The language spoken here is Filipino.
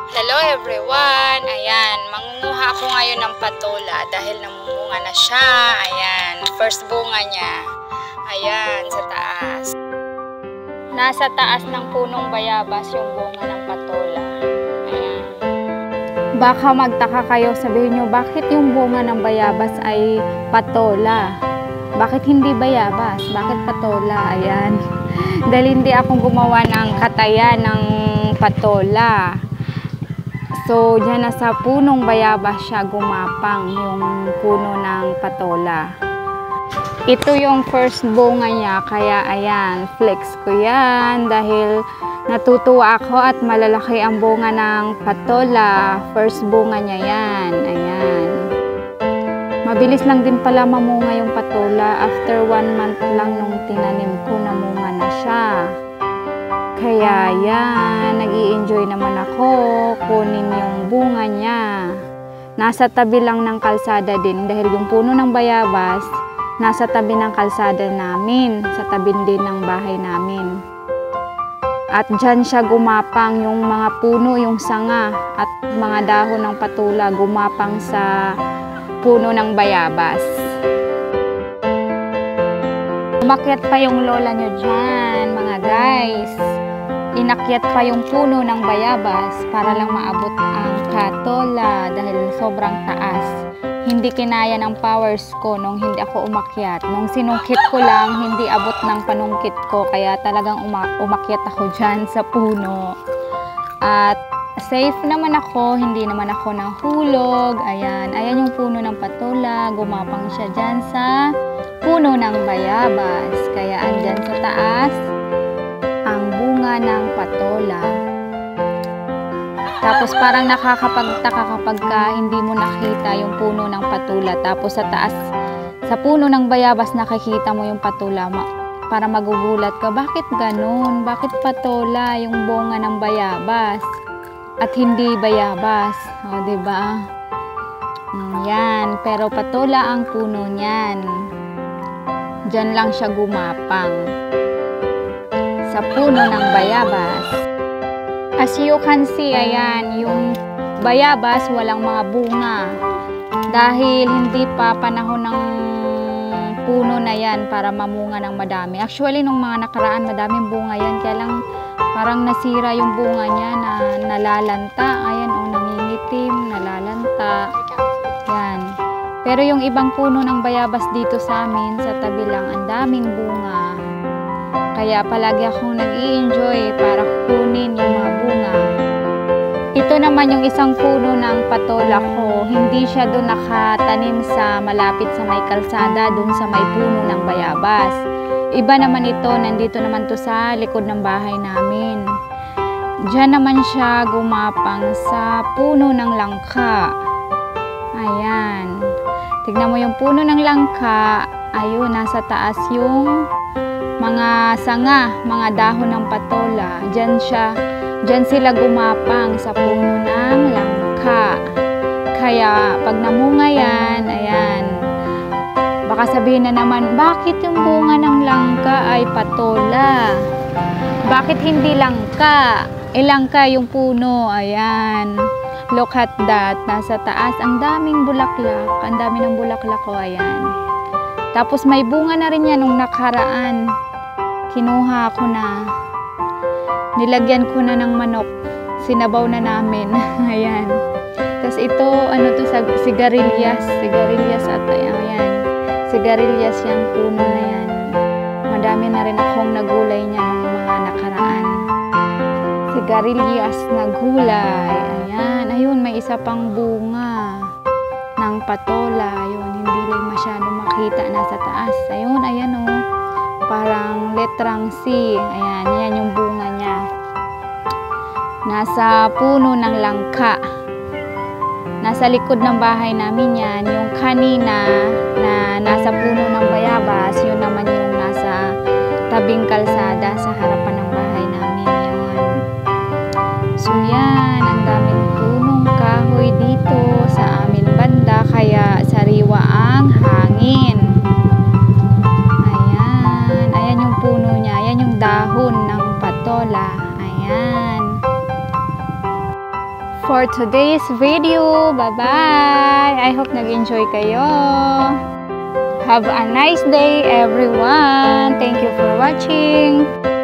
Hello everyone! Ayan, mangunguha ako ngayon ng patola dahil namumunga na siya. Ayan, first bunga niya. Ayan, sa taas. Nasa taas ng punong bayabas yung bunga ng patola. Ayan. Baka magtaka kayo, sabihin nyo, bakit yung bunga ng bayabas ay patola? Bakit hindi bayabas? Bakit patola? Ayan. Dahil hindi ako gumawa ng katayan ng patola. So, dyan na sa punong bayabas siya gumapang yung puno ng patola. Ito yung first bunga niya, kaya ayan, flex ko yan dahil natutuwa ako at malalaki ang bunga ng patola. First bunga niya yan, ayan. Mabilis lang din pala mamunga yung patola. After 1 month lang nung tinanim ko, namunga na siya. Kaya yan, nag-i-enjoy naman ako kunin yung bunga niya. Nasa tabi lang ng kalsada din dahil yung puno ng bayabas nasa tabi ng kalsada namin, sa tabi din ng bahay namin. At dyan siya gumapang, yung mga puno, yung sanga at mga dahon ng patola gumapang sa puno ng bayabas. Umakyat pa yung lola nyo dyan, mga guys. Inakyat pa yung puno ng bayabas para lang maabot ang patola dahil sobrang taas. Hindi kinaya ng powers ko nung hindi ako umakyat. Nung sinungkit ko lang, hindi abot ng panungkit ko. Kaya talagang umakyat ako dyan sa puno. At safe naman ako, hindi naman ako nahulog. Ayan, ayan yung puno ng patola. Gumapang siya dyan sa puno ng bayabas. Kaya andyan sa taas ang bunga ng patola. Tapos parang nakakapagtaka kapag hindi mo nakita yung puno ng patola. Tapos sa taas, sa puno ng bayabas nakikita mo yung patola. Para magugulat ka, bakit ganun? Bakit patola yung bunga ng bayabas? At hindi bayabas. O, diba? Yan. Pero patola ang puno niyan. Diyan lang siya gumapang. Sa puno ng bayabas. As you can see, ayan, yung bayabas walang mga bunga. Dahil hindi pa panahon ng puno na yan para mamunga ng madami. Actually, nung mga nakaraan, madaming bunga yan. Kaya lang parang nasira yung bunga niya na nalalanta. Ayan, o, nangingitim, nalalanta. Yan. Pero yung ibang puno ng bayabas dito sa amin, sa tabi lang, ang daming bunga. Kaya palagi akong nag-i-enjoy para kunin yung mga bunga. Ito naman yung isang puno ng patola ko. Hindi siya doon nakatanim sa malapit sa may kalsada, doon sa may puno ng bayabas. Iba naman ito, nandito naman to sa likod ng bahay namin. Diyan naman siya gumapang sa puno ng langka. Ayan. Tignan mo yung puno ng langka. Ayun, nasa taas yung mga sanga, mga dahon ng patola. Diyan sila gumapang sa puno ng langka. Kaya pag namunga yan, ayan, baka sabihin na naman, bakit yung bunga ng langka ay patola? Bakit hindi langka? Langka yung puno, ayan. Look at that, nasa taas, ang daming bulaklak. Ang dami ng bulaklak ko, ayan. Tapos may bunga na rin yan nung nakaraan. Kinuha ko na. Nilagyan ko na ng manok. Sinabaw na namin. Ayan. Tapos ito, ano to, sigarilyas. Sigarilyas at ayan. Sigarilyas yung puno na yan. Madami na rin akong nagulay niya ng mga nakaraan. Sigarilyas na gulay. Ayan. Ayun, may isa pang bunga ng patola. Ayun, hindi lang masyado makita. Nasa taas. Ayun, ayan o. Parang letrang C. Ayan, yan yung bunga niya. Nasa puno ng langka. Nasa likod ng bahay namin yan. Yung kanina na nasa puno ng bayabas, yun naman yung nasa tabing kalsada sa harapan ng bahay namin. Yun. So yan, ang daming punong kahoy dito sa amin banda, kaya sariwa ang hangin. Ayan yung puno niya. Ayan yung dahon ng patola. Ayan. for today's video. Bye-bye! I hope nag-enjoy kayo. Have a nice day, everyone! Thank you for watching!